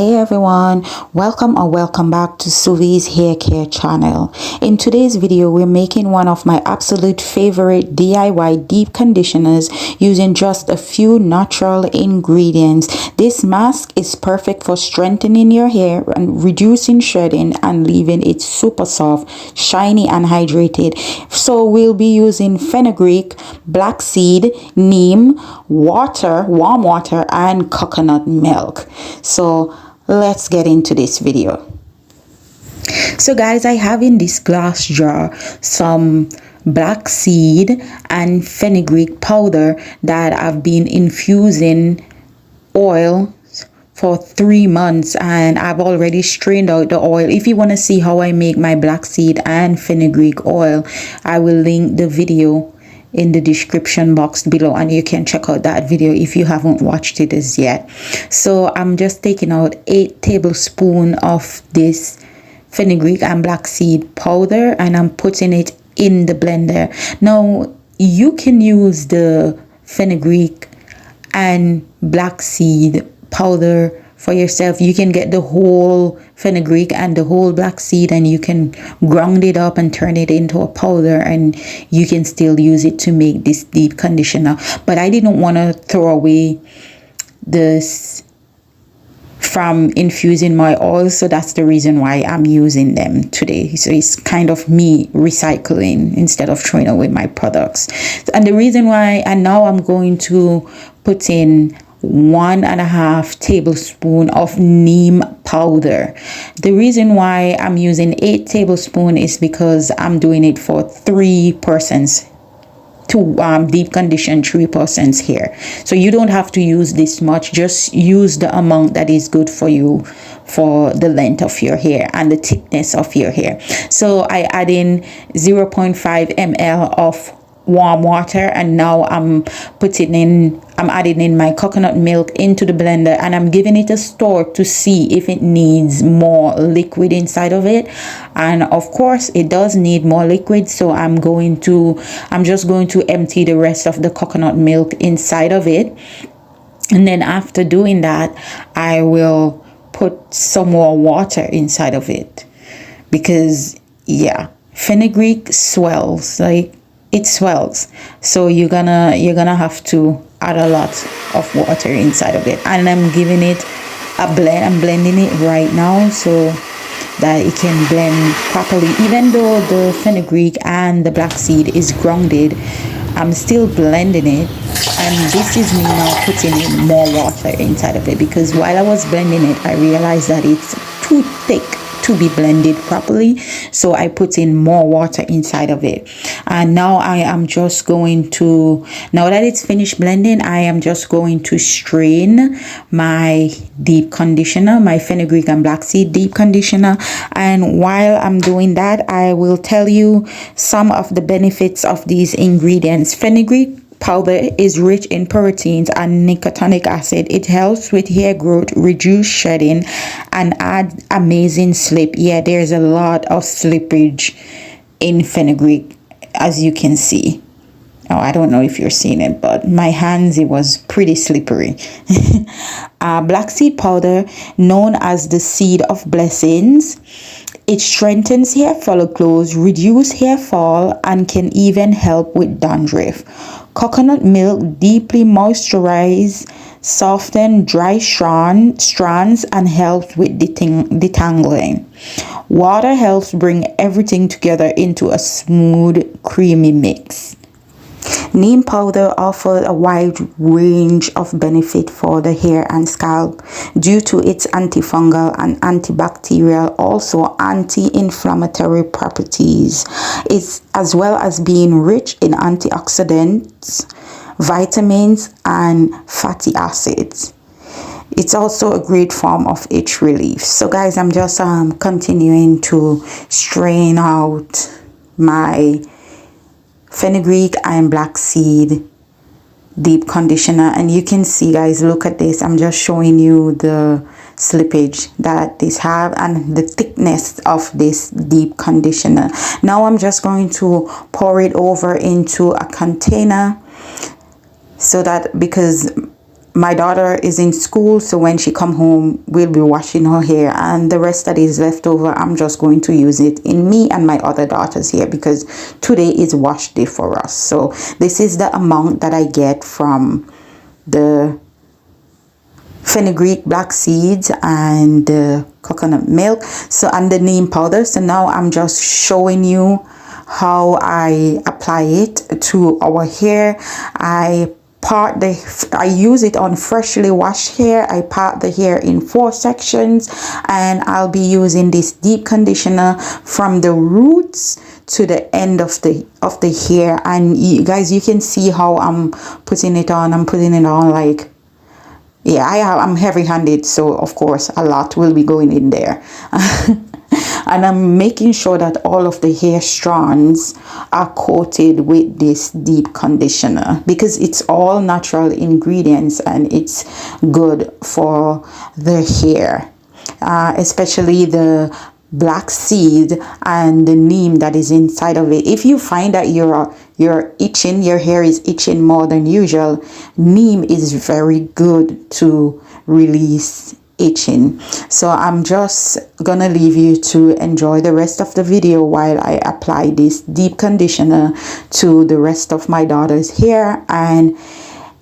Hey everyone, welcome or welcome back to Suvi's Hair Care channel. In today's video, we're making one of my absolute favorite DIY deep conditioners using just a few natural ingredients. This mask is perfect for strengthening your hair and reducing shedding and leaving it super soft, shiny and hydrated. So we'll be using fenugreek, blackseed, neem, water, warm water and coconut milk. So let's get into this video. So guys, I have in this glass jar some blackseed and fenugreek powder that I've been infusing oil for 3 months, and I've already strained out the oil. If you want to see how I make my blackseed and fenugreek oil, I will link the video in the description box below and you can check out that video if you haven't watched it as yet. So I'm just taking out 8 tablespoons of this fenugreek and blackseed powder and I'm putting it in the blender. Now you can use the fenugreek and blackseed powder for yourself. You can get the whole fenugreek and the whole blackseed and you can ground it up and turn it into a powder, and you can still use it to make this deep conditioner. But I didn't want to throw away this from infusing my oil, so that's the reason why I'm using them today. So it's kind of me recycling instead of throwing away my products. And the reason why, and now I'm going to put in 1.5 tablespoons of neem powder. The reason why I'm using 8 tablespoons is because I'm doing it for 3 persons to deep condition 3 persons hair. So you don't have to use this much, just use the amount that is good for you for the length of your hair and the thickness of your hair. So I add in 0.5 ml of warm water, and now I'm adding in my coconut milk into the blender, and I'm giving it a stir to see if it needs more liquid inside of it. And of course it does need more liquid, so I'm just going to empty the rest of the coconut milk inside of it. And then after doing that, I will put some more water inside of it, because yeah, fenugreek swells, like it swells, so you're gonna have to add a lot of water inside of it. And I'm giving it a blend. I'm blending it right now so that it can blend properly. Even though the fenugreek and the blackseed is grounded, I'm still blending it. And this is me now putting in more water inside of it, because while I was blending it, I realized that it's too thick to be blended properly, so I put in more water inside of it. And now I am just going to, now that it's finished blending, I am just going to strain my deep conditioner, my fenugreek and blackseed deep conditioner. And while I'm doing that, I will tell you some of the benefits of these ingredients. Fenugreek powder is rich in proteins and nicotinic acid. It helps with hair growth, reduce shedding, and add amazing slip. Yeah, there's a lot of slippage in fenugreek, as you can see. Oh, I don't know if you're seeing it, but my hands, it was pretty slippery. Blackseed powder, known as the seed of blessings, it strengthens hair follicles, reduce hair fall, and can even help with dandruff. Coconut milk deeply moisturize, soften dry strands, and helps with detangling. Water helps bring everything together into a smooth, creamy mix. Neem powder offers a wide range of benefit for the hair and scalp due to its antifungal and antibacterial, also anti-inflammatory properties. It's as well as being rich in antioxidants, vitamins, and fatty acids. It's also a great form of itch relief. So guys, I'm just continuing to strain out my fenugreek and blackseed deep conditioner, and you can see, guys, look at this. I'm just showing you the slippage that this have and the thickness of this deep conditioner. Now I'm just going to pour it over into a container, so that, because my daughter is in school, so when she come home, we'll be washing her hair, and the rest that is left over, I'm just going to use it in me and my other daughter's hair, because today is wash day for us. So this is the amount that I get from the fenugreek black seeds and the coconut milk, so, and the neem powder. So now I'm just showing you how I apply it to our hair. I use it on freshly washed hair. I part the hair in 4 sections, and I'll be using this deep conditioner from the roots to the end of the hair. And you guys, you can see how I'm putting it on. I'm putting it on like, yeah, I'm heavy-handed, so of course a lot will be going in there. And I'm making sure that all of the hair strands are coated with this deep conditioner, because it's all natural ingredients and it's good for the hair, especially the black seed and the neem that is inside of it. If you find that you're itching, your hair is itching more than usual, neem is very good to release itching. So I'm just gonna leave you to enjoy the rest of the video while I apply this deep conditioner to the rest of my daughter's hair. And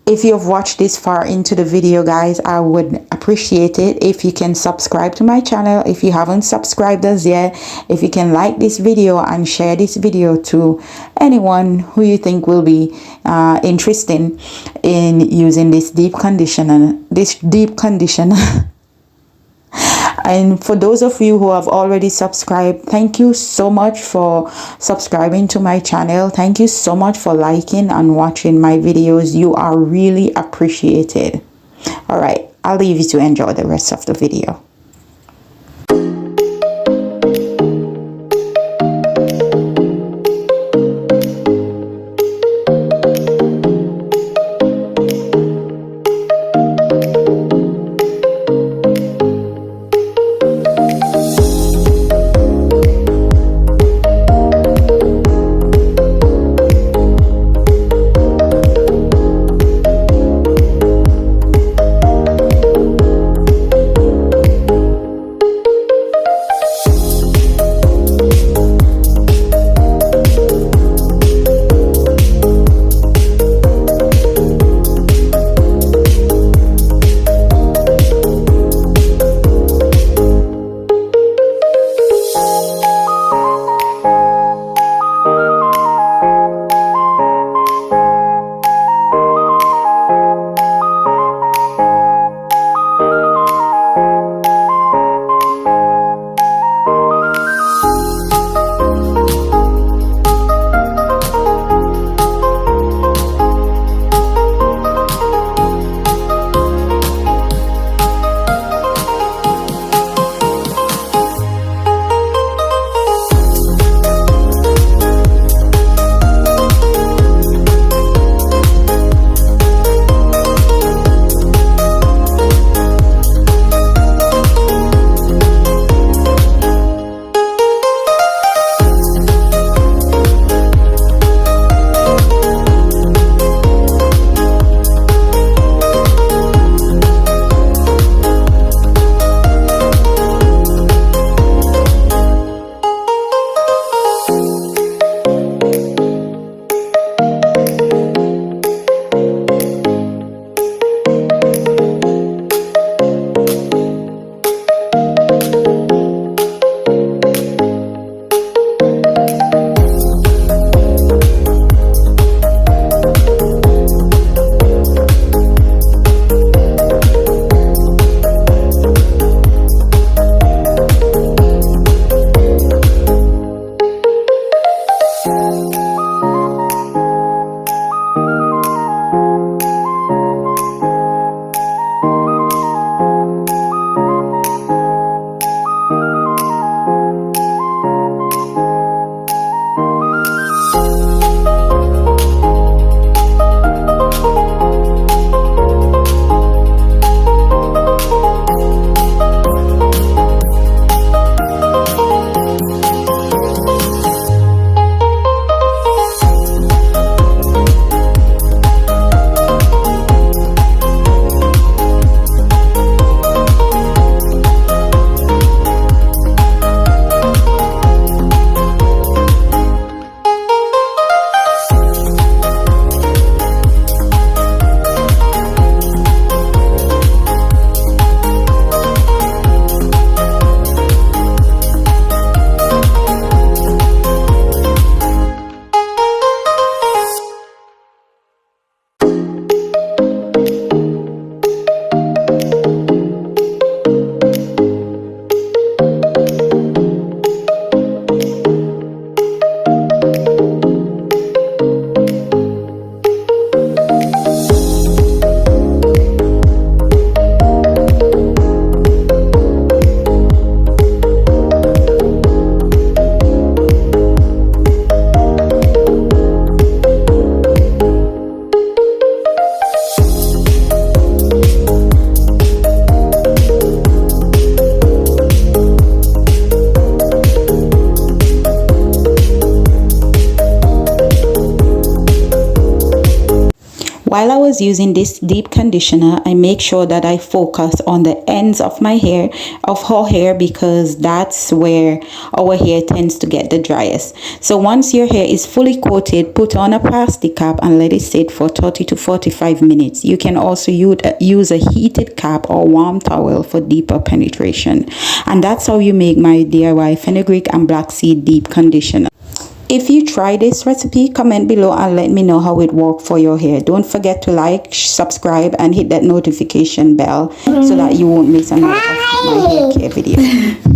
if you've watched this far into the video, guys, I would appreciate it if you can subscribe to my channel if you haven't subscribed as yet. If you can like this video and share this video to anyone who you think will be interested in using this deep conditioner. And for those of you who have already subscribed, thank you so much for subscribing to my channel. Thank you so much for liking and watching my videos. You are really appreciated. All right, I'll leave you to enjoy the rest of the video. While I was using this deep conditioner, I make sure that I focus on the ends of my hair, of her hair, because that's where our hair tends to get the driest. So once your hair is fully coated, put on a plastic cap and let it sit for 30 to 45 minutes. You can also use a heated cap or warm towel for deeper penetration. And that's how you make my DIY fenugreek and blackseed deep conditioner. If you try this recipe, comment below and let me know how it worked for your hair. Don't forget to like, subscribe, and hit that notification bell so that you won't miss another of my hair care video.